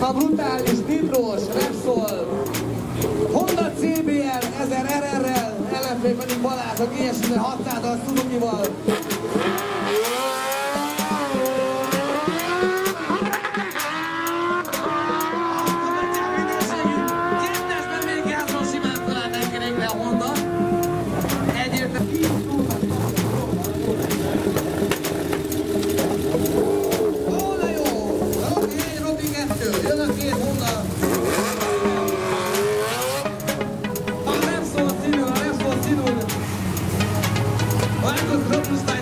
A brutális, nitros, Repsol, Honda CBR 1000 RR-rel, LFP pedig Balázs a GS 600-al Suzuki-val. Jön a két Honda. A Repsol színű. Vágott Robusta